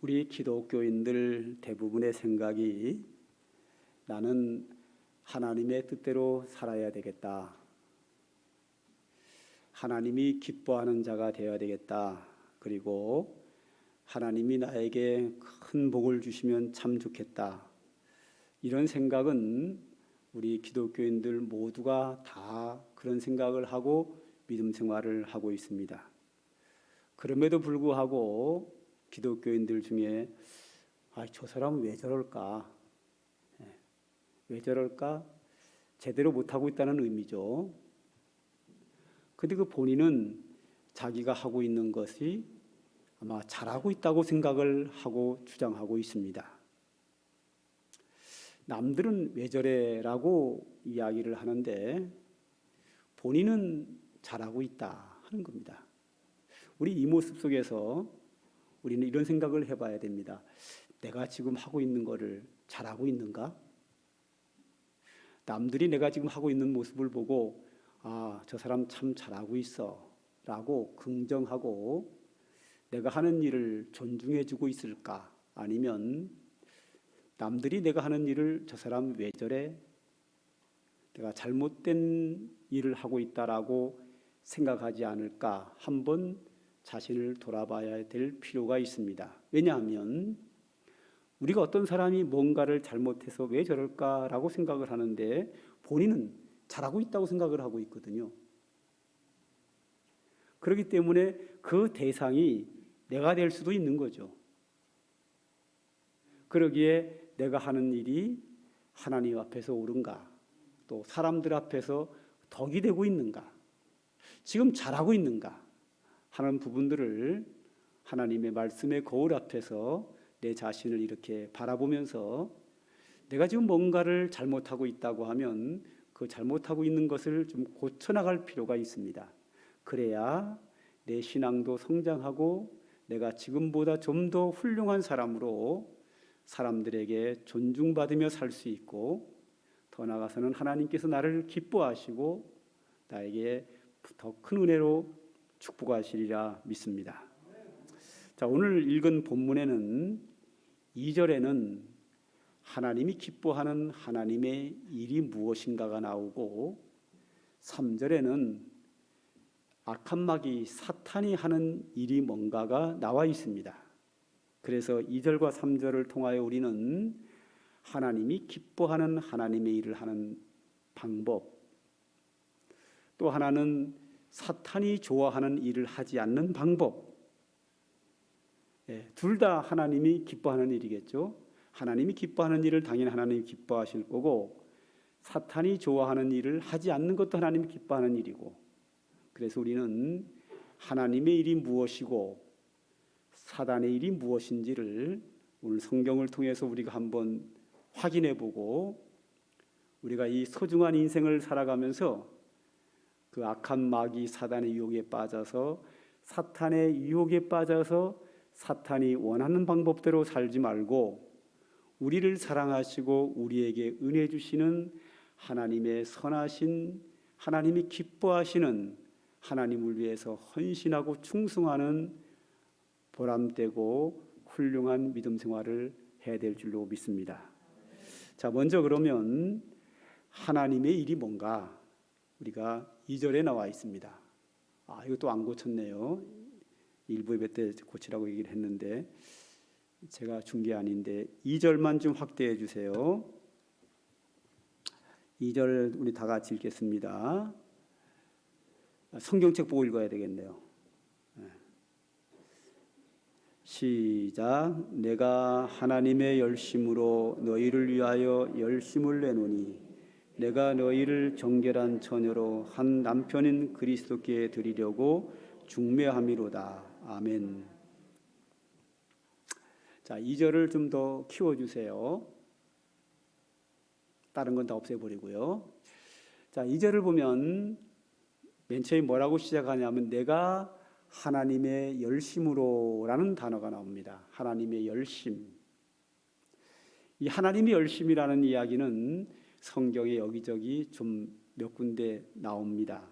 우리 기독교인들 대부분의 생각이 나는 하나님의 뜻대로 살아야 되겠다. 하나님이 기뻐하는 자가 되어야 되겠다. 그리고 하나님이 나에게 큰 복을 주시면 참 좋겠다. 이런 생각은 우리 기독교인들 모두가 다 그런 생각을 하고 믿음 생활을 하고 있습니다. 그럼에도 불구하고 기독교인들 중에 저 사람은 왜 저럴까? 왜 저럴까? 제대로 못하고 있다는 의미죠. 근데 그 본인은 자기가 하고 있는 것이 아마 잘하고 있다고 생각을 하고 주장하고 있습니다. 남들은 왜 저래라고 이야기를 하는데 본인은 잘하고 있다 하는 겁니다. 우리 이 모습 속에서 우리는 이런 생각을 해봐야 됩니다. 내가 지금 하고 있는 거를 잘하고 있는가? 남들이 내가 지금 하고 있는 모습을 보고 저 사람 참 잘하고 있어 라고 긍정하고 내가 하는 일을 존중해주고 있을까? 아니면 남들이 내가 하는 일을 저 사람 왜 저래? 내가 잘못된 일을 하고 있다라고 생각하지 않을까? 한번 자신을 돌아봐야 될 필요가 있습니다. 왜냐하면 우리가 어떤 사람이 뭔가를 잘못해서 왜 저럴까라고 생각을 하는데 본인은 잘하고 있다고 생각을 하고 있거든요. 그렇기 때문에 그 대상이 내가 될 수도 있는 거죠. 그러기에 내가 하는 일이 하나님 앞에서 옳은가? 또 사람들 앞에서 덕이 되고 있는가? 지금 잘하고 있는가? 하는 부분들을 하나님의 말씀의 거울 앞에서 내 자신을 이렇게 바라보면서 내가 지금 뭔가를 잘못하고 있다고 하면 그 잘못하고 있는 것을 좀 고쳐나갈 필요가 있습니다. 그래야 내 신앙도 성장하고 내가 지금보다 좀 더 훌륭한 사람으로 사람들에게 존중받으며 살 수 있고 더 나아가서는 하나님께서 나를 기뻐하시고 나에게 더 큰 은혜로 축복하시리라 믿습니다. 자, 오늘 읽은 본문에는 2절에는 하나님이 기뻐하는 하나님의 일이 무엇인가가 나오고 3절에는 악한 마귀 사탄이 하는 일이 뭔가가 나와 있습니다. 그래서 2절과 3절을 통하여 우리는 하나님이 기뻐하는 하나님의 일을 하는 방법, 또 하나는 사탄이 좋아하는 일을 하지 않는 방법, 둘 다 하나님이 기뻐하는 일이겠죠. 하나님이 기뻐하는 일을 당연히 하나님이 기뻐하실 거고 사탄이 좋아하는 일을 하지 않는 것도 하나님이 기뻐하는 일이고, 그래서 우리는 하나님의 일이 무엇이고 사단의 일이 무엇인지를 오늘 성경을 통해서 우리가 한번 확인해 보고 우리가 이 소중한 인생을 살아가면서 그 악한 마귀 사단의 유혹에 빠져서 사탄의 유혹에 빠져서 사탄이 원하는 방법대로 살지 말고 우리를 사랑하시고 우리에게 은혜 주시는 하나님의 선하신 하나님이 기뻐하시는 하나님을 위해서 헌신하고 충성하는 보람되고 훌륭한 믿음 생활을 해야 될 줄로 믿습니다. 자, 먼저 그러면 하나님의 일이 뭔가 우리가 2절에 나와 있습니다. 이것도 안 고쳤네요. 일부 예배 때 고치라고 얘기를 했는데 제가 준 게 아닌데 2절만 좀 확대해 주세요. 2절 우리 다 같이 읽겠습니다. 성경책 보고 읽어야 되겠네요. 시작. 내가 하나님의 열심으로 너희를 위하여 열심을 내노니 내가 너희를 정결한 처녀로 한 남편인 그리스도께 드리려고 중매함이로다. 아멘. 자, 2절을 좀 더 키워주세요. 다른 건 다 없애버리고요. 자, 2절을 보면 맨 처음에 뭐라고 시작하냐면 내가 하나님의 열심으로 라는 단어가 나옵니다. 하나님의 열심. 이 하나님의 열심이라는 이야기는 성경에 여기저기 좀 몇 군데 나옵니다.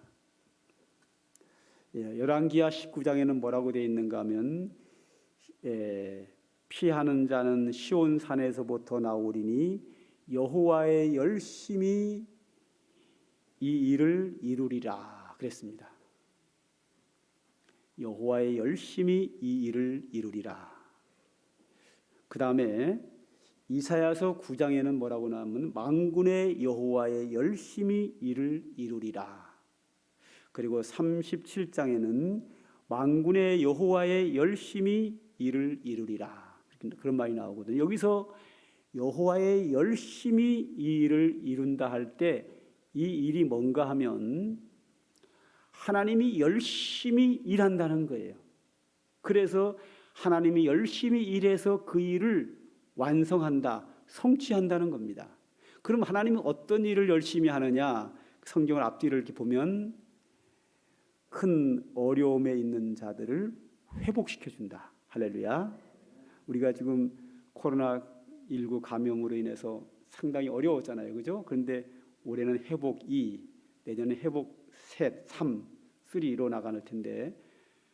열왕기하 19장에는 뭐라고 되어 있는가 하면 피하는 자는 시온 산에서부터 나오리니 여호와의 열심히 이 일을 이루리라 그랬습니다. 여호와의 열심히 이 일을 이루리라. 그 다음에 이사야서 9장에는 뭐라고 나오면 만군의 여호와의 열심히 일을 이루리라. 그리고 37장에는 만군의 여호와의 열심히 일을 이루리라. 그런 말이 나오거든요. 여기서 여호와의 열심히 이 일을 이룬다 할 때 이 일이 뭔가 하면 하나님이 열심히 일한다는 거예요. 그래서 하나님이 열심히 일해서 그 일을 완성한다, 성취한다는 겁니다. 그럼 하나님이 어떤 일을 열심히 하느냐? 성경을 앞뒤를 이렇게 보면 큰 어려움에 있는 자들을 회복시켜준다. 할렐루야. 우리가 지금 코로나19 감염으로 인해서 상당히 어려웠잖아요. 그죠? 그런데 올해는 회복 2, 내년에 회복 3, 3로 나가는 텐데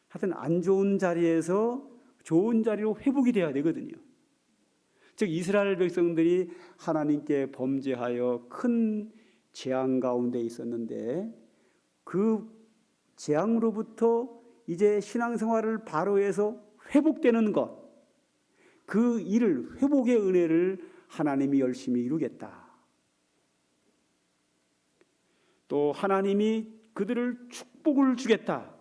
하여튼 안 좋은 자리에서 좋은 자리로 회복이 돼야 되거든요. 즉 이스라엘 백성들이 하나님께 범죄하여 큰 재앙 가운데 있었는데 그 재앙으로부터 이제 신앙생활을 바로 해서 회복되는 것, 그 일을, 회복의 은혜를 하나님이 열심히 이루겠다. 또 하나님이 그들을 축복을 주겠다.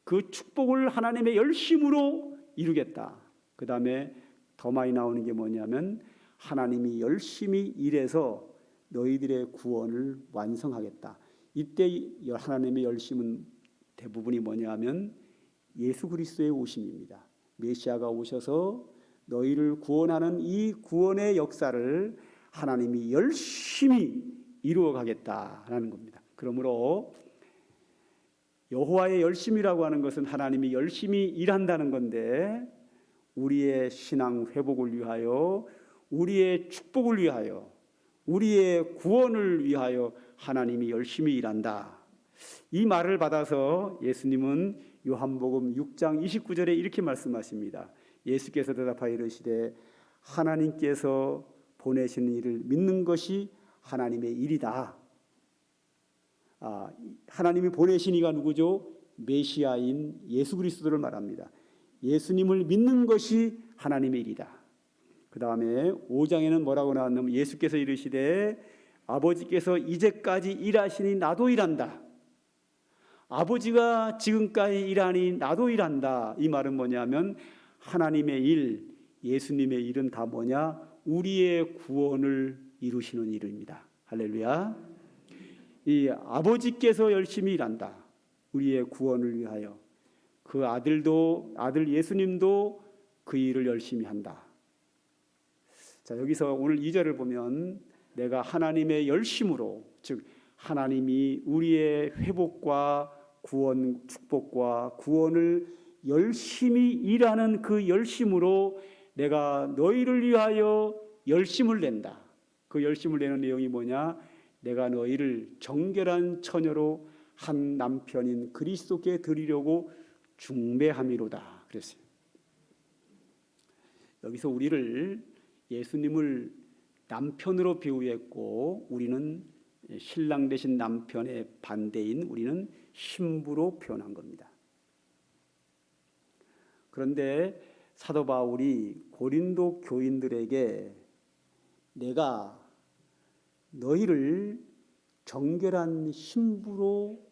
그 축복을 하나님의 열심으로 이루겠다. 그 다음에 더 많이 나오는 게 뭐냐면 하나님이 열심히 일해서 너희들의 구원을 완성하겠다. 이때 하나님의 열심은 대부분이 뭐냐면 예수 그리스도의 오심입니다. 메시아가 오셔서 너희를 구원하는 이 구원의 역사를 하나님이 열심히 이루어 가겠다라는 겁니다. 그러므로 여호와의 열심이라고 하는 것은 하나님이 열심히 일한다는 건데 우리의 신앙 회복을 위하여, 우리의 축복을 위하여, 우리의 구원을 위하여 하나님이 열심히 일한다. 이 말을 받아서 예수님은 요한복음 6장 29절에 이렇게 말씀하십니다. 예수께서 대답하여 이르시되 하나님께서 보내시는 일을 믿는 것이 하나님의 일이다. 하나님이 보내신 이가 누구죠? 메시아인 예수 그리스도를 말합니다. 예수님을 믿는 것이 하나님의 일이다. 그 다음에 5장에는 뭐라고 나왔냐면 예수께서 이르시되 아버지께서 이제까지 일하시니 나도 일한다. 아버지가 지금까지 일하니 나도 일한다. 이 말은 뭐냐면 하나님의 일, 예수님의 일은 다 뭐냐? 우리의 구원을 이루시는 일입니다. 할렐루야. 이 아버지께서 열심히 일한다. 우리의 구원을 위하여. 그 아들 예수님도 그 일을 열심히 한다. 자, 여기서 오늘 2절을 보면 내가 하나님의 열심으로, 즉 하나님이 우리의 회복과 구원, 축복과 구원을 열심히 일하는 그 열심으로 내가 너희를 위하여 열심을 낸다. 그 열심을 내는 내용이 뭐냐? 내가 너희를 정결한 처녀로 한 남편인 그리스도께 드리려고 중매함이로다. 그랬어요. 여기서 우리를 예수님을 남편으로 비유했고 우리는 신랑 되신 남편의 반대인 우리는 신부로 표현한 겁니다. 그런데 사도 바울이 고린도 교인들에게 내가 너희를 정결한 신부로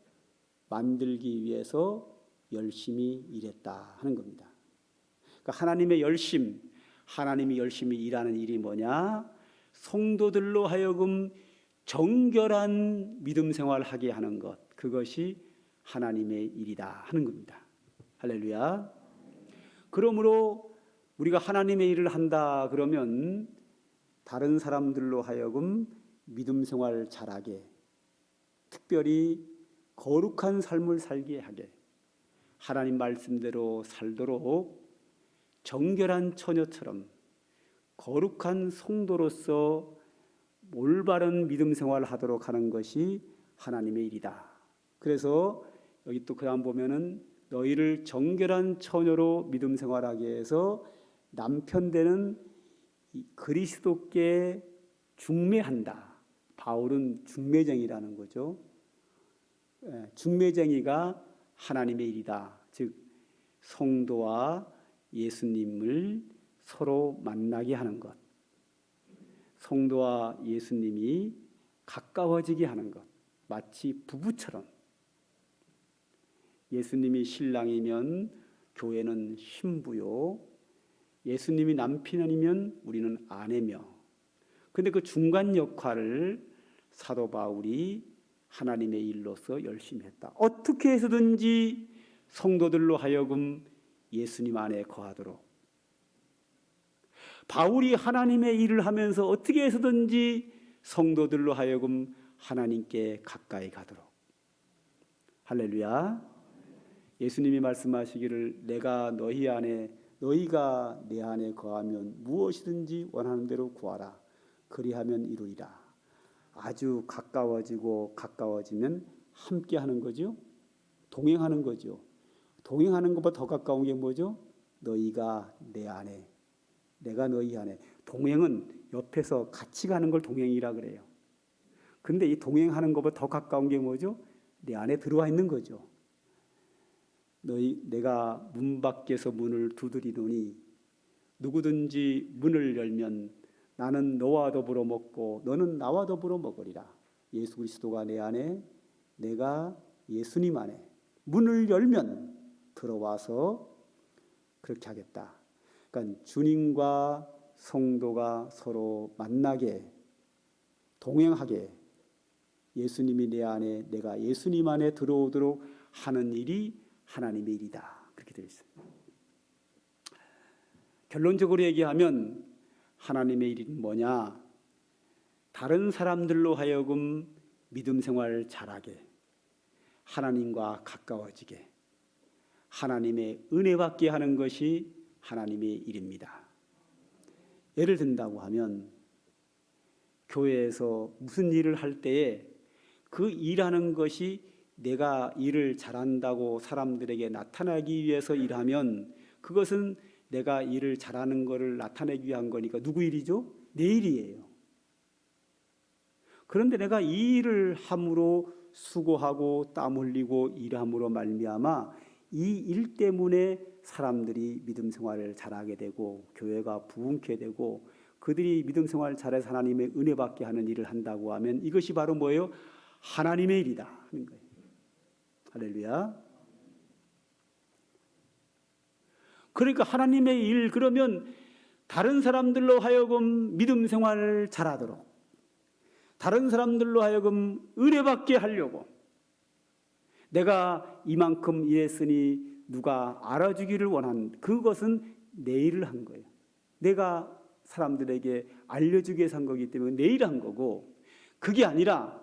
만들기 위해서 열심히 일했다 하는 겁니다. 그러니까 하나님의 열심, 하나님이 열심히 일하는 일이 뭐냐? 성도들로 하여금 정결한 믿음 생활하게 하는 것, 그것이 하나님의 일이다 하는 겁니다. 할렐루야. 그러므로 우리가 하나님의 일을 한다 그러면 다른 사람들로 하여금 믿음 생활 잘하게, 특별히 거룩한 삶을 살게 하게, 하나님 말씀대로 살도록 정결한 처녀처럼 거룩한 성도로서 올바른 믿음 생활을 하도록 하는 것이 하나님의 일이다. 그래서 여기 또 그 다음 보면은 너희를 정결한 처녀로 믿음 생활하게 해서 남편 되는 그리스도께 중매한다. 바울은 중매쟁이라는 거죠. 중매쟁이가 하나님의 일이다. 즉 성도와 예수님을 서로 만나게 하는 것, 성도와 예수님이 가까워지게 하는 것, 마치 부부처럼. 예수님이 신랑이면 교회는 신부요, 예수님이 남편이면 우리는 아내며, 근데 그 중간 역할을 사도 바울이 하나님의 일로서 열심히 했다. 어떻게 해서든지 성도들로 하여금 예수님 안에 거하도록, 바울이 하나님의 일을 하면서 어떻게 해서든지 성도들로 하여금 하나님께 가까이 가도록. 할렐루야. 예수님이 말씀하시기를 내가 너희 안에, 너희가 내 안에 거하면 무엇이든지 원하는 대로 구하라. 그리하면 이루리라. 아주 가까워지고 가까워지면 함께 하는 거죠. 동행하는 거죠. 동행하는 것보다 더 가까운 게 뭐죠? 너희가 내 안에, 내가 너희 안에. 동행은 옆에서 같이 가는 걸 동행이라 그래요. 근데 이 동행하는 것보다 더 가까운 게 뭐죠? 내 안에 들어와 있는 거죠. 내가 문 밖에서 문을 두드리노니 누구든지 문을 열면 나는 너와 더불어 먹고 너는 나와 더불어 먹으리라. 예수 그리스도가 내 안에, 내가 예수님 안에. 문을 열면 들어와서 그렇게 하겠다. 그러니까 주님과 성도가 서로 만나게, 동행하게, 예수님이 내 안에, 내가 예수님 안에 들어오도록 하는 일이 하나님의 일이다. 그렇게 되어 있어요. 결론적으로 얘기하면 하나님의 일은 뭐냐? 다른 사람들로 하여금 믿음 생활 잘하게, 하나님과 가까워지게, 하나님의 은혜 받게 하는 것이 하나님의 일입니다. 예를 든다고 하면 교회에서 무슨 일을 할 때에 그 일하는 것이 내가 일을 잘한다고 사람들에게 나타나기 위해서 일하면 그것은 내가 일을 잘하는 것을 나타내기 위한 거니까 누구 일이죠? 내 일이에요. 그런데 내가 이 일을 함으로 수고하고 땀 흘리고 일함으로 말미암아 이 일 때문에 사람들이 믿음 생활을 잘하게 되고 교회가 부흥케 되고 그들이 믿음 생활을 잘해서 하나님의 은혜 받게 하는 일을 한다고 하면 이것이 바로 뭐예요? 하나님의 일이다 하는 거예요. 할렐루야. 그러니까 하나님의 일, 그러면 다른 사람들로 하여금 믿음 생활을 잘하도록, 다른 사람들로 하여금 은혜 받게 하려고, 내가 이만큼 일했으니 누가 알아주기를 원한, 그것은 내 일을 한 거예요. 내가 사람들에게 알려주기 위해서 한 거기 때문에 내 일을 한 거고, 그게 아니라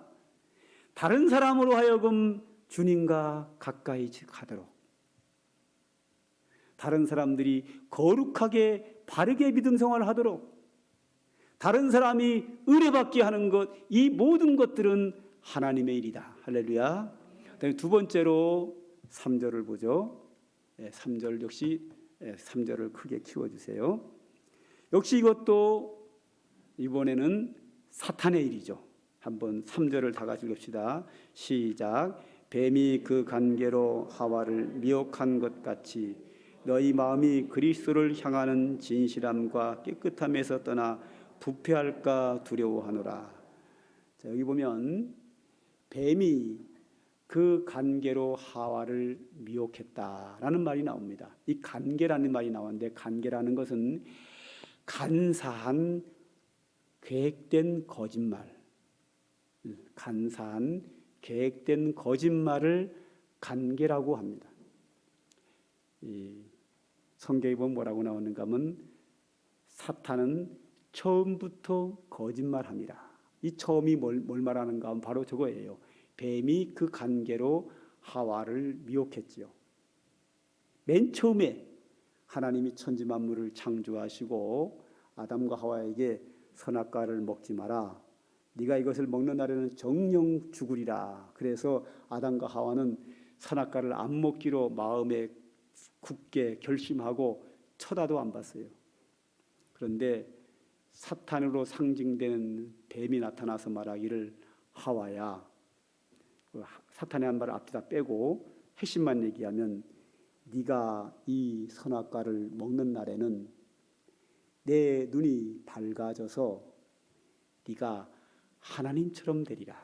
다른 사람으로 하여금 주님과 가까이 가도록, 다른 사람들이 거룩하게 바르게 믿음 생활을 하도록, 다른 사람이 은혜받게 하는 것, 이 모든 것들은 하나님의 일이다. 할렐루야. 두 번째로 3절을 보죠. 3절 역시 3절을 크게 키워주세요. 역시 이것도 이번에는 사탄의 일이죠. 한번 3절을 다 같이 읽읍시다. 시작. 뱀이 그 간계로 하와를 미혹한 것 같이 너희 마음이 그리스도를 향하는 진실함과 깨끗함에서 떠나 부패할까 두려워하노라. 자, 여기 보면 뱀이 그 간계로 하와를 미혹했다라는 말이 나옵니다. 이 간계라는 말이 나오는데, 간계라는 것은 간사한 계획된 거짓말, 간사한 계획된 거짓말을 간계라고 합니다. 이 성경에 보면 뭐라고 나오는가 하면 사탄은 처음부터 거짓말합니다. 이 처음이 뭘 말하는가 하면 바로 저거예요. 뱀이 그 간계로 하와를 미혹했지요. 맨 처음에 하나님이 천지 만물을 창조하시고 아담과 하와에게 선악과를 먹지 마라, 네가 이것을 먹는 날에는 정령 죽으리라. 그래서 아담과 하와는 선악과를 안 먹기로 마음에 굳게 결심하고 쳐다도 안 봤어요. 그런데 사탄으로 상징되는 뱀이 나타나서 말하기를 하와야, 사탄의 한 말을 앞뒤다 빼고 핵심만 얘기하면, 네가 이 선악과를 먹는 날에는 내 눈이 밝아져서 네가 하나님처럼 되리라.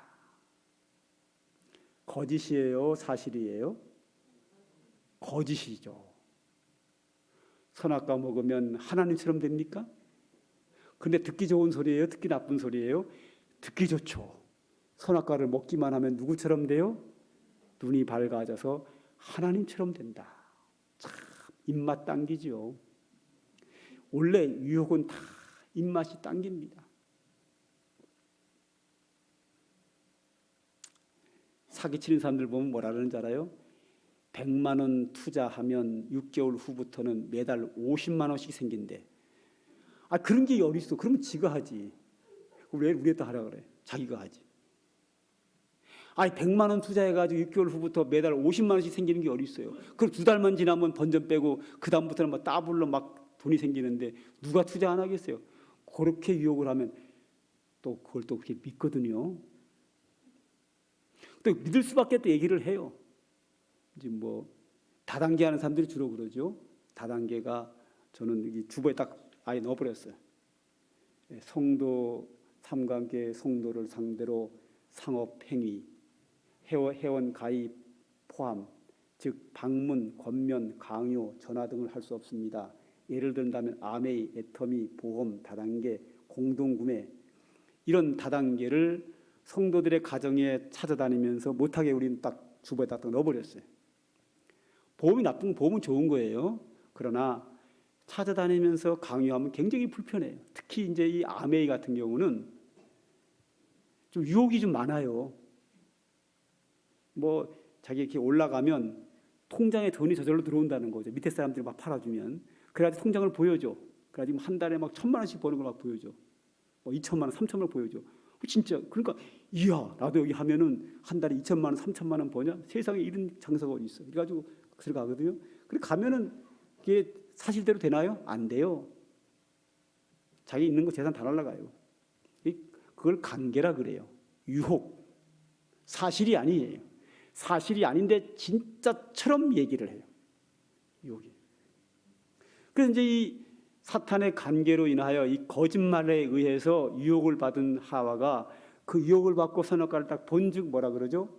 거짓이에요? 사실이에요? 거짓이죠. 선악과 먹으면 하나님처럼 됩니까? 근데 듣기 좋은 소리예요? 듣기 나쁜 소리예요? 듣기 좋죠. 선악과를 먹기만 하면 누구처럼 돼요? 눈이 밝아져서 하나님처럼 된다. 참 입맛 당기죠. 원래 유혹은 다 입맛이 당깁니다. 사기치는 사람들 보면 뭐라 그러는지 알아요? 100만 원 투자하면 6개월 후부터는 매달 50만 원씩 생긴대. 그런 게 어디 있어? 그러면 지가 하지. 왜 우리한테 하라 그래? 자기가 하지. 100만 원 투자해가지고 6개월 후부터 매달 50만 원씩 생기는 게 어디 있어요? 그럼 2달만 지나면 번전 빼고 그 다음부터는 막 따블로 막 돈이 생기는데 누가 투자 안 하겠어요? 그렇게 유혹을 하면 또 그걸 또 그렇게 믿거든요. 또 믿을 수밖에 또 얘기를 해요. 이제 뭐 다단계 하는 사람들이 주로 그러죠. 다단계가 저는 여기 주보에 딱 아예 넣어버렸어요. 성도 삼관계 성도를 상대로 상업행위, 회원 가입 포함, 즉 방문, 권면, 강요, 전화 등을 할 수 없습니다. 예를 든다면 아메이, 애터미, 보험, 다단계, 공동구매, 이런 다단계를 성도들의 가정에 찾아다니면서 못하게 우리는 딱 주보에 딱 넣어버렸어요. 보험이 나쁜, 보험은 좋은 거예요. 그러나 찾아다니면서 강요하면 굉장히 불편해요. 특히 이제 이 아메이 같은 경우는 좀 유혹이 좀 많아요. 뭐 자기 이렇게 올라가면 통장에 돈이 저절로 들어온다는 거죠. 밑에 사람들이 막 팔아주면. 그래가지고 통장을 보여줘. 그래가지고 한 달에 막 1,000만 원씩 버는 걸 막 보여줘. 뭐 2,000만 원, 3,000만 원 보여줘. 진짜 그러니까 이야, 나도 여기 하면은 한 달에 2,000만 원, 3,000만 원 버냐? 세상에 이런 장사가 어디 있어? 그래가지고 들어가거든요. 그래 가면은 이게 사실대로 되나요? 안 돼요. 자기 있는 거 재산 다 날라가요. 그걸 관계라 그래요. 유혹. 사실이 아니에요. 사실이 아닌데 진짜처럼 얘기를 해요. 유혹이. 그래서 이제 이 사탄의 관계로 인하여 이 거짓말에 의해서 유혹을 받은 하와가 그 유혹을 받고 선악과를 딱 본즉 뭐라 그러죠?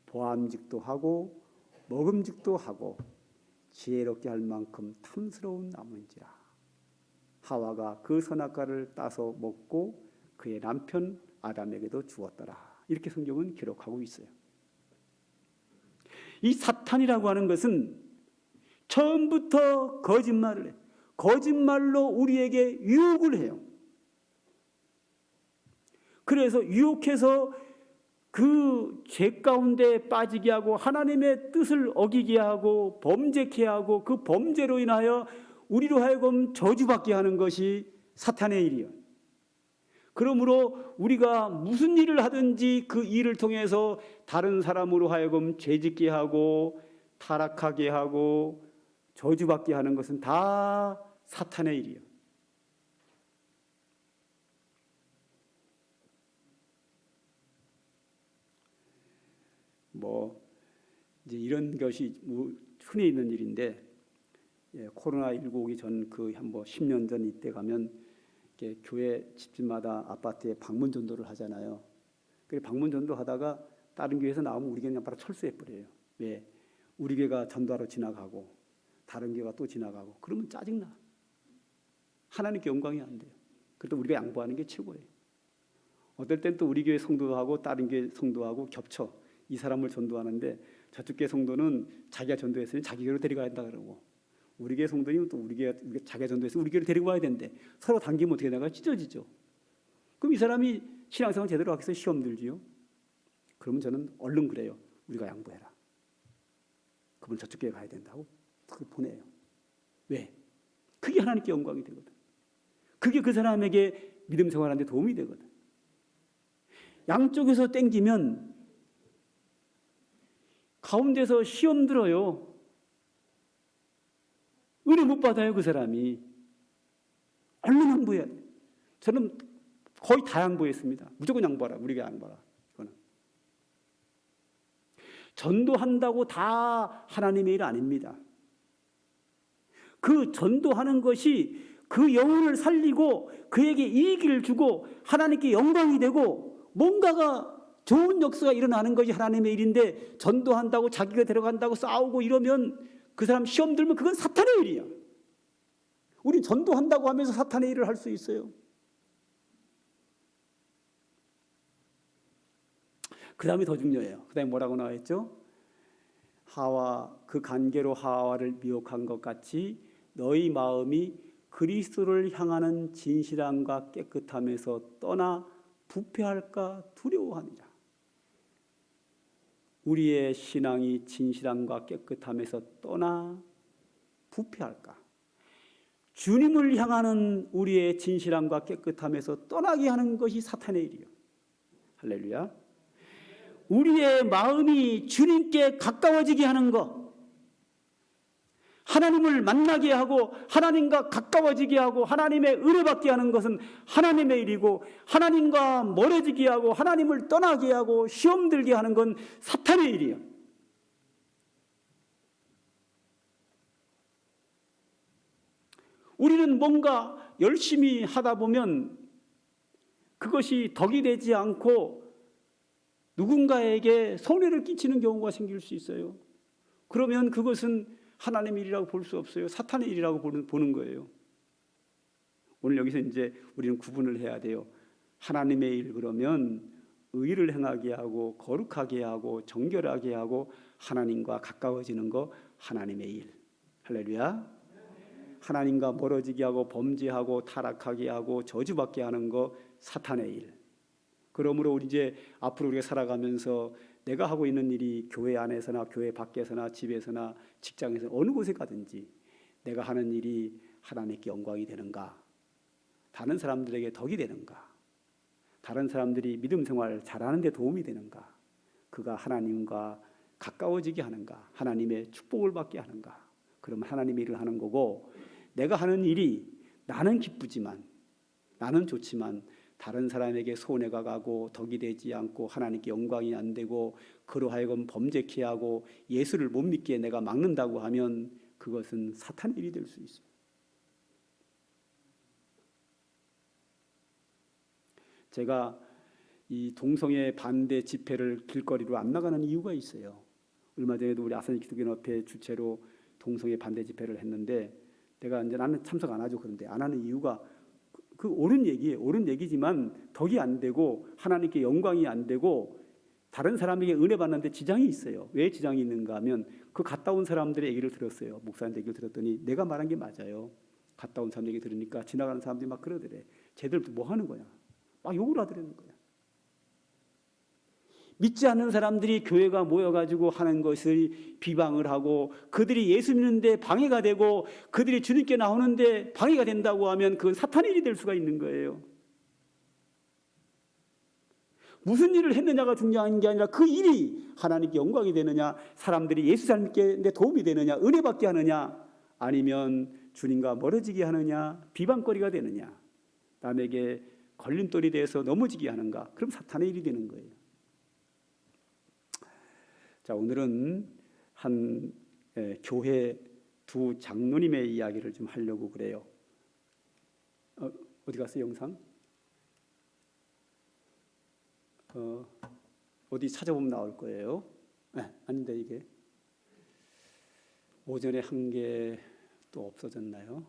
보암직도 하고 먹음직도 하고 지혜롭게 할 만큼 탐스러운 나무인지라. 하와가 그 선악과를 따서 먹고 그의 남편 아담에게도 주었더라. 이렇게 성경은 기록하고 있어요. 이 사탄이라고 하는 것은 처음부터 거짓말을 해요. 거짓말로 우리에게 유혹을 해요. 그래서 유혹해서 그 죄 가운데 빠지게 하고 하나님의 뜻을 어기게 하고 범죄케 하고 그 범죄로 인하여 우리로 하여금 저주받게 하는 것이 사탄의 일이에요. 그러므로 우리가 무슨 일을 하든지 그 일을 통해서 다른 사람으로 하여금 죄짓게 하고 타락하게 하고 저주받게 하는 것은 다 사탄의 일이에요. 뭐 이제 이런 것이 흔히 있는 일인데, 코로나19 오기 전 그 한 10년 전 이때 가면 교회 집집마다 아파트에 방문 전도를 하잖아요. 그 방문 전도하다가 다른 교회에서 나오면 우리 교회는 바로 철수해 버려요. 왜? 우리 교회가 전도하러 지나가고 다른 교회가 또 지나가고 그러면 짜증나. 하나님께 영광이 안 돼요. 그래도 우리가 양보하는 게 최고예요. 어떨 땐 또 우리 교회 성도하고 다른 교회 성도하고 겹쳐. 이 사람을 전도하는데 저쪽 교회 성도는 자기가 전도했으니 자기 교회로 데리고 간다 그러고, 우리 교회 성도는 또 우리 교회 자기가 전도했으니 우리 교회로 데리고 와야 되는데 서로 당기면 어떻게 되나요? 찢어지죠. 그럼 이 사람이 신앙생활 제대로 하기 위해서 시험 들지요. 그러면 저는 얼른 그래요. 우리가 양보해라. 그분 저쪽 교회 가야 된다고 그걸 보내요. 왜? 그게 하나님께 영광이 되거든. 그게 그 사람에게 믿음 생활하는 데 도움이 되거든. 양쪽에서 땡기면 가운데서 시험 들어요. 은혜 못 받아요, 그 사람이. 얼른 양보해야 돼. 저는 거의 다 양보했습니다. 무조건 양보하라. 우리가 양보하라. 이거는 전도한다고 다 하나님의 일 아닙니다. 그 전도하는 것이 그 영혼을 살리고 그에게 이익을 주고 하나님께 영광이 되고 뭔가가 좋은 역사가 일어나는 것이 하나님의 일인데, 전도한다고 자기가 데려간다고 싸우고 이러면 그 사람 시험 들면 그건 사탄의 일이야. 우리 전도한다고 하면서 사탄의 일을 할 수 있어요. 그 다음이 더 중요해요. 그 다음에 뭐라고 나와있죠? 하와, 그 관계로 하와를 미혹한 것 같이 너희 마음이 그리스도를 향하는 진실함과 깨끗함에서 떠나 부패할까 두려워하니라. 우리의 신앙이 진실함과 깨끗함에서 떠나 부패할까? 주님을 향하는 우리의 진실함과 깨끗함에서 떠나게 하는 것이 사탄의 일이요. 할렐루야. 우리의 마음이 주님께 가까워지게 하는 것, 하나님을 만나게 하고 하나님과 가까워지게 하고 하나님의 은혜받게 하는 것은 하나님의 일이고, 하나님과 멀어지게 하고 하나님을 떠나게 하고 시험 들게 하는 건 사탄의 일이에요. 우리는 뭔가 열심히 하다 보면 그것이 덕이 되지 않고 누군가에게 손해를 끼치는 경우가 생길 수 있어요. 그러면 그것은 하나님의 일이라고 볼 수 없어요. 사탄의 일이라고 보는 거예요. 오늘 여기서 이제 우리는 구분을 해야 돼요. 하나님의 일 그러면 의를 행하게 하고 거룩하게 하고 정결하게 하고 하나님과 가까워지는 거 하나님의 일. 할렐루야. 하나님과 멀어지게 하고 범죄하고 타락하게 하고 저주받게 하는 거 사탄의 일. 그러므로 우리 이제 앞으로 우리가 살아가면서 내가 하고 있는 일이 교회 안에서나 교회 밖에서나 집에서나 직장에서 어느 곳에 가든지 내가 하는 일이 하나님께 영광이 되는가? 다른 사람들에게 덕이 되는가? 다른 사람들이 믿음 생활 잘하는 데 도움이 되는가? 그가 하나님과 가까워지게 하는가? 하나님의 축복을 받게 하는가? 그러면 하나님의 일을 하는 거고, 내가 하는 일이 나는 기쁘지만 나는 좋지만 다른 사람에게 손해가 가고 덕이 되지 않고 하나님께 영광이 안 되고 그로 하여금 범죄케 하고 예수를 못 믿게 내가 막는다고 하면 그것은 사탄의 일이 될 수 있어요. 제가 이 동성애 반대 집회를 길거리로 안 나가는 이유가 있어요. 얼마 전에도 우리 아산 기독교연합회 주최로 동성애 반대 집회를 했는데, 내가 이제 나는 참석 안 하죠. 그런데 안 하는 이유가 그 옳은 얘기예요. 옳은 얘기지만 덕이 안 되고 하나님께 영광이 안 되고 다른 사람에게 은혜 받는데 지장이 있어요. 왜 지장이 있는가 하면 그 갔다 온 사람들의 얘기를 들었어요. 목사님 얘기를 들었더니 내가 말한 게 맞아요. 갔다 온 사람 얘기 들으니까 지나가는 사람들이 막 그러더래. 쟤들 뭐 하는 거야? 막 욕을 하더라는 거야. 믿지 않는 사람들이 교회가 모여가지고 하는 것을 비방을 하고 그들이 예수 믿는데 방해가 되고 그들이 주님께 나오는데 방해가 된다고 하면 그건 사탄의 일이 될 수가 있는 거예요. 무슨 일을 했느냐가 중요한 게 아니라 그 일이 하나님께 영광이 되느냐, 사람들이 예수 잘 믿게 내 도움이 되느냐, 은혜 받게 하느냐, 아니면 주님과 멀어지게 하느냐, 비방거리가 되느냐, 남에게 걸림돌이 돼서 넘어지게 하는가, 그럼 사탄의 일이 되는 거예요. 자, 오늘은 한 교회 두 장로님의 이야기를 좀 하려고 그래요. 어디 갔어요, 영상? 어디 찾아보면 나올 거예요. 아닌데 이게 오전에 한 게 또 없어졌나요?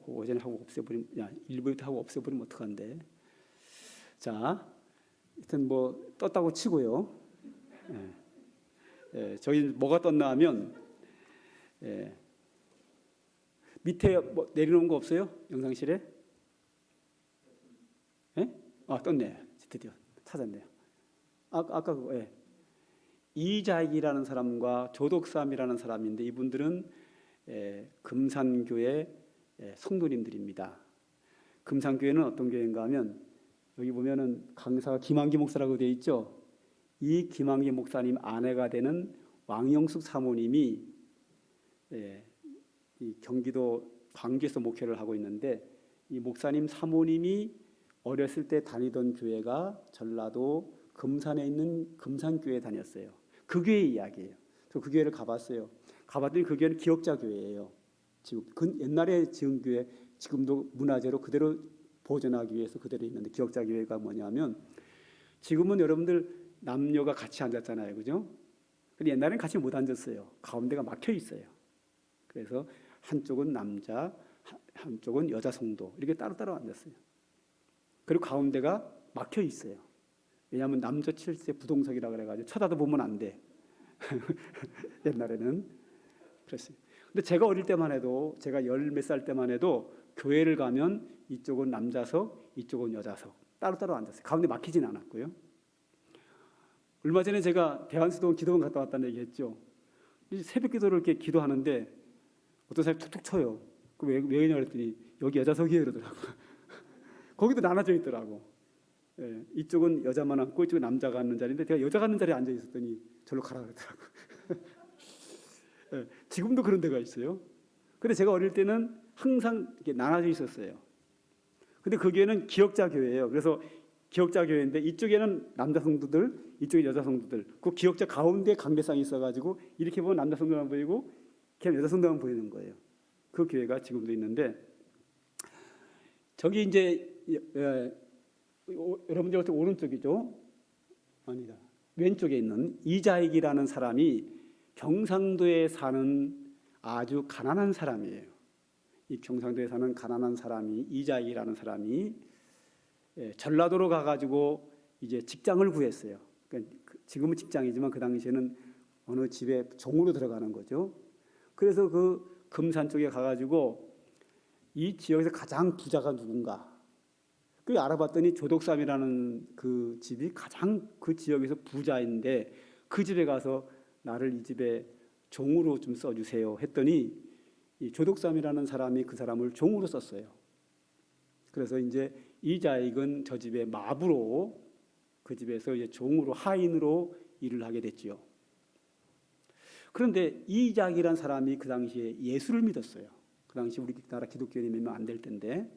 오전에 하고 없애버리면, 일부부터 하고 없애버리면 어떡한데. 자, 하여튼 뭐 떴다고 치고요. 저희 뭐가 떴나 하면 밑에 뭐 내려놓은 거 없어요? 영상실에? 떴네. 드디어 찾았네요. 아까 그거. 이자익이라는 사람과 조덕삼이라는 사람인데 이분들은 금산교회 성도님들입니다. 금산교회는 어떤 교회인가 하면 여기 보면은 강사가 김한기 목사라고 되어 있죠. 이 김한기 목사님 아내가 되는 왕영숙 사모님이 이 경기도 광주에서 목회를 하고 있는데, 이 목사님 사모님이 어렸을 때 다니던 교회가 전라도 금산에 있는 금산교회에 다녔어요. 그 교회 이야기예요. 저 그 교회를 가봤어요. 가봤더니 그 교회는 기억자 교회예요. 지금 옛날에 지은 교회, 지금도 문화재로 그대로 보존하기 위해서 그대로 있는데, 기억자 교회가 뭐냐면, 지금은 여러분들 남녀가 같이 앉았잖아요, 그죠? 근데 옛날에는 같이 못 앉았어요. 가운데가 막혀 있어요. 그래서 한쪽은 남자, 한쪽은 여자 성도, 이렇게 따로따로 앉았어요. 그리고 가운데가 막혀 있어요. 왜냐하면 남자 7세 부동석이라 그래가지고 쳐다도 보면 안 돼. 옛날에는 그랬어요. 근데 제가 어릴 때만 해도, 제가 열 몇 살 때만 해도 교회를 가면 이쪽은 남자석, 이쪽은 여자석 따로따로 앉았어요. 가운데 막히진 않았고요. 얼마 전에 제가 대한수도원 기도원 갔다 왔다는 얘기 했죠. 새벽 기도를 이렇게 기도하는데 어떤 사람이 툭툭 쳐요. 왜 그러냐 그랬더니 여기 여자석이에요 그러더라고요. 거기도 나눠져 있더라고. 예, 이쪽은 여자만 앉고 이쪽은 남자가 앉는 자리인데, 제가 여자가 앉는 자리에 앉아 있었더니 절로 가라 그러더라고요. 예, 지금도 그런 데가 있어요. 근데 제가 어릴 때는 항상 이렇게 나눠져 있었어요. 근데 그 교회는 기억자 교회예요. 그래서 기억자 교회인데 이쪽에는 남자 성도들, 이쪽에 여자 성도들. 그 기억자 가운데 강대상이 있어가지고 이렇게 보면 남자 성도만 보이고 이렇게 하면 여자 성도만 보이는 거예요. 그 교회가 지금도 있는데, 저기 이제 여러분들 같은 오른쪽이죠? 아니다. 왼쪽에 있는 이자익이라는 사람이 경상도에 사는 아주 가난한 사람이에요. 이 경상도에 사는 가난한 사람이, 이자익이라는 사람이 전라도로 가가지고 이제 직장을 구했어요. 그러니까 지금은 직장이지만 그 당시에는 어느 집에 종으로 들어가는 거죠. 그래서 그 금산 쪽에 가가지고 이 지역에서 가장 부자가 누군가, 그 알아봤더니 조덕삼이라는 그 집이 가장 그 지역에서 부자인데, 그 집에 가서 나를 이 집에 종으로 좀 써주세요 했더니 이 조덕삼이라는 사람이 그 사람을 종으로 썼어요. 그래서 이제 이자익은 저 집의 마부로, 그 집에서 이제 종으로, 하인으로 일을 하게 됐지요. 그런데 이자익이라는 사람이 그 당시에 예수를 믿었어요. 그 당시 우리나라 기독교인이면 안 될 텐데,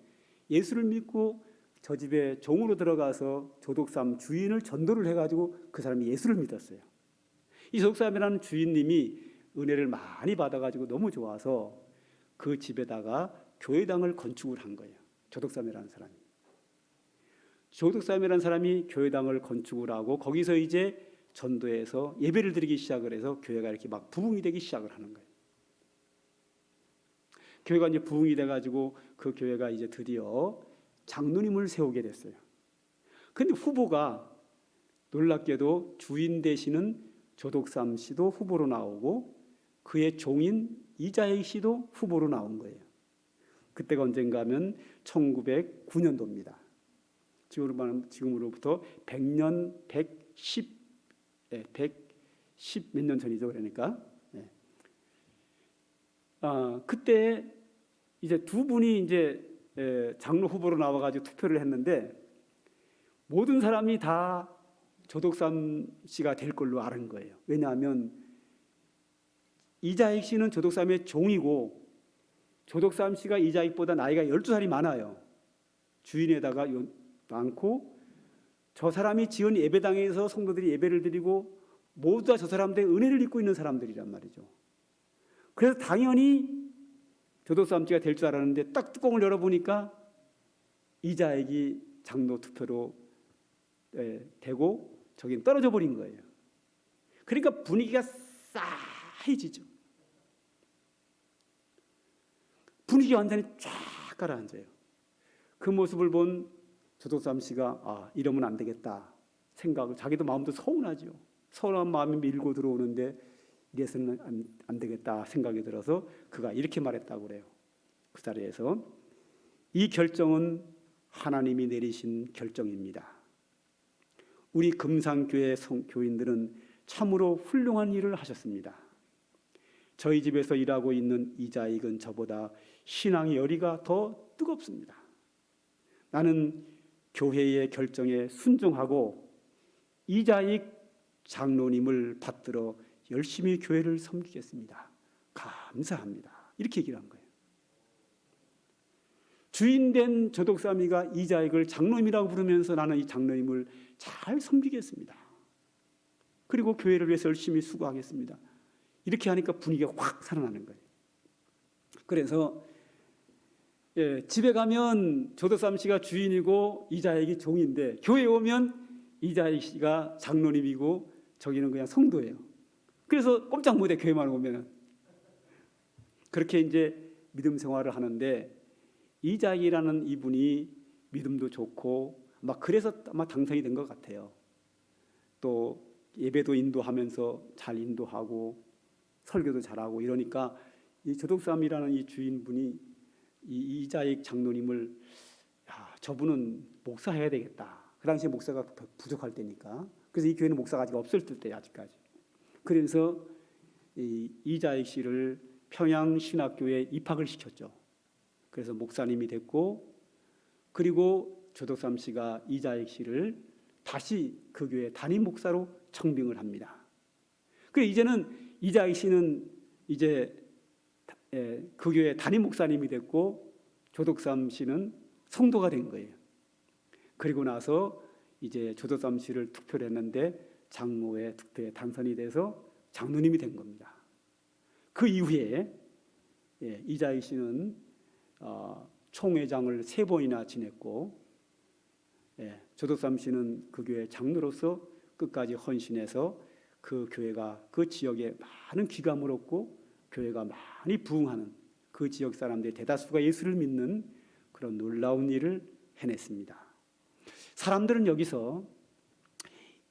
예수를 믿고 저 집에 종으로 들어가서 조덕삼 주인을 전도를 해가지고 그 사람이 예수를 믿었어요. 이 조덕삼이라는 주인님이 은혜를 많이 받아가지고 너무 좋아서 그 집에다가 교회당을 건축을 한 거예요. 조덕삼이라는 사람이. 조덕삼이라는 사람이 교회당을 건축을 하고 거기서 이제 전도해서 예배를 드리기 시작을 해서 교회가 이렇게 막 부흥이 되기 시작을 하는 거예요. 교회가 이제 부흥이 돼가지고 그 교회가 이제 드디어 장로님을 세우게 됐어요. 근데 후보가 놀랍게도 주인 되시는 조덕삼 씨도 후보로 나오고 그의 종인 이자익 씨도 후보로 나온 거예요. 그때가 언젠가 하면 1909년도입니다. 지금으로부터 100년, 110 몇 년 전이죠. 그러니까. 그때 이제 두 분이 이제 장로 후보로 나와가지고 투표를 했는데, 모든 사람이 다 조덕삼 씨가 될 걸로 아는 거예요. 왜냐하면 이자익 씨는 조덕삼의 종이고, 조덕삼 씨가 이자익보다 나이가 12살이 많아요. 주인에다가 많고, 저 사람이 지은 예배당에서 성도들이 예배를 드리고 모두 다 저 사람들의 은혜를 입고 있는 사람들이란 말이죠. 그래서 당연히 조덕삼 씨가 될 줄 알았는데, 딱 뚜껑을 열어보니까 이자익이 장로 투표로 되고 저긴 떨어져 버린 거예요. 그러니까 분위기가 싸해지죠. 분위기가 완전히 쫙 가라앉아요. 그 모습을 본 조덕삼 씨가 이러면 안 되겠다 생각을, 자기도 마음도 서운하죠. 서운한 마음이 밀고 들어오는데 이래서는 안 되겠다 생각이 들어서 그가 이렇게 말했다고 그래요. 그 자리에서 이 결정은 하나님이 내리신 결정입니다. 우리 금산교회 교인들은 참으로 훌륭한 일을 하셨습니다. 저희 집에서 일하고 있는 이자익은 저보다 신앙의 열의가 더 뜨겁습니다. 나는 교회의 결정에 순종하고 이자익 장로님을 받들어 열심히 교회를 섬기겠습니다. 감사합니다. 이렇게 얘기를 한 거예요. 주인된 조독삼이가 이자익을 장로님이라고 부르면서 나는 이 장로님을 잘 섬기겠습니다. 그리고 교회를 위해서 열심히 수고하겠습니다. 이렇게 하니까 분위기가 확 살아나는 거예요. 그래서 집에 가면 조독삼 씨가 주인이고 이자익이 종인데 교회에 오면 이자익 씨가 장로님이고 저기는 그냥 성도예요. 그래서 꼼짝 못해 교회만 오면은. 그렇게 이제 믿음 생활을 하는데 이자익이라는 이분이 믿음도 좋고 막 그래서 아마 당선이 된 것 같아요. 또 예배도 인도하면서 잘 인도하고 설교도 잘하고 이러니까 이 조독삼이라는 이 주인분이 이 이자익 장로님을 저분은 목사해야 되겠다. 그 당시에 목사가 부족할 때니까. 그래서 이 교회는 목사가 아직 없을 때 아직까지. 그래서 이 이자익 씨를 평양신학교에 입학을 시켰죠. 그래서 목사님이 됐고 그리고 조독삼 씨가 이자익 씨를 다시 그 교회 담임 목사로 청빙을 합니다. 그래서 이제는 이자익 씨는 이제 그 교회 담임 목사님이 됐고 조독삼 씨는 성도가 된 거예요. 그리고 나서 이제 조독삼 씨를 투표를 했는데 장로회 투표에 당선이 돼서 장로님이 된 겁니다. 그 이후에 이자익 씨는 총회장을 3번이나 지냈고 조독삼 씨는 그 교회 장로로서 끝까지 헌신해서 그 교회가 그 지역에 많은 귀감을 얻고 교회가 많이 부흥하는 그 지역 사람들의 대다수가 예수를 믿는 그런 놀라운 일을 해냈습니다. 사람들은 여기서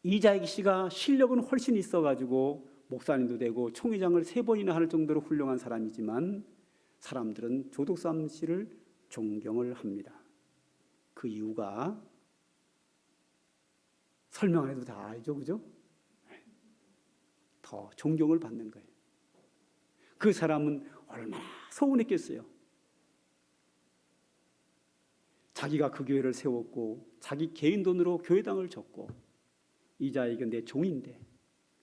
이자익 씨가 실력은 훨씬 있어가지고 목사님도 되고 총회장을 3번이나 할 정도로 훌륭한 사람이지만 사람들은 조독삼 씨를 존경을 합니다. 그 이유가 설명 안 해도 다 알죠, 그죠? 더 존경을 받는 거예요. 그 사람은 얼마나 서운했겠어요. 자기가 그 교회를 세웠고 자기 개인 돈으로 교회당을 줬고 이자익은 내 종인데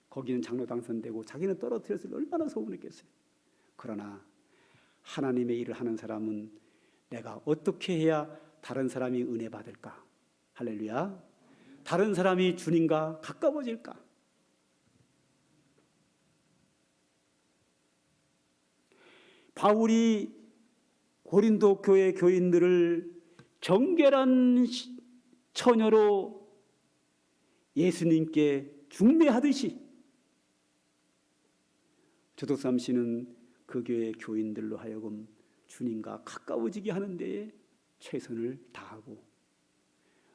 거기는 장로 당선되고 자기는 떨어뜨렸을 때 얼마나 서운했겠어요. 그러나 하나님의 일을 하는 사람은 내가 어떻게 해야 다른 사람이 은혜 받을까? 할렐루야. 다른 사람이 주님과 가까워질까? 바울이 고린도 교회 교인들을 정결한 처녀로 예수님께 중매하듯이 조독삼 씨는 그 교회 교인들로 하여금 주님과 가까워지게 하는 데에 최선을 다하고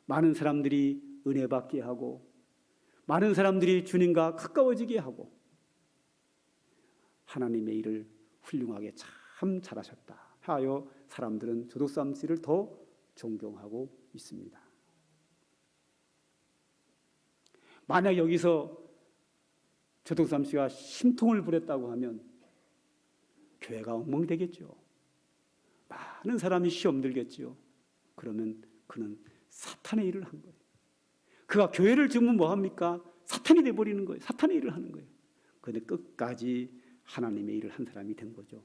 많은 사람들이 은혜 받게 하고 많은 사람들이 주님과 가까워지게 하고 하나님의 일을 훌륭하게 참 잘하셨다 하여 사람들은 조독삼 씨를 더 존경하고 있습니다. 만약 여기서 조독삼 씨가 심통을 부렸다고 하면 교회가 엉망되겠죠. 많은 사람이 시험 들겠죠. 그러면 그는 사탄의 일을 한 거예요. 그가 교회를 지으면 뭐합니까? 사탄이 돼버리는 거예요. 사탄의 일을 하는 거예요. 그런데 끝까지 하나님의 일을 한 사람이 된 거죠.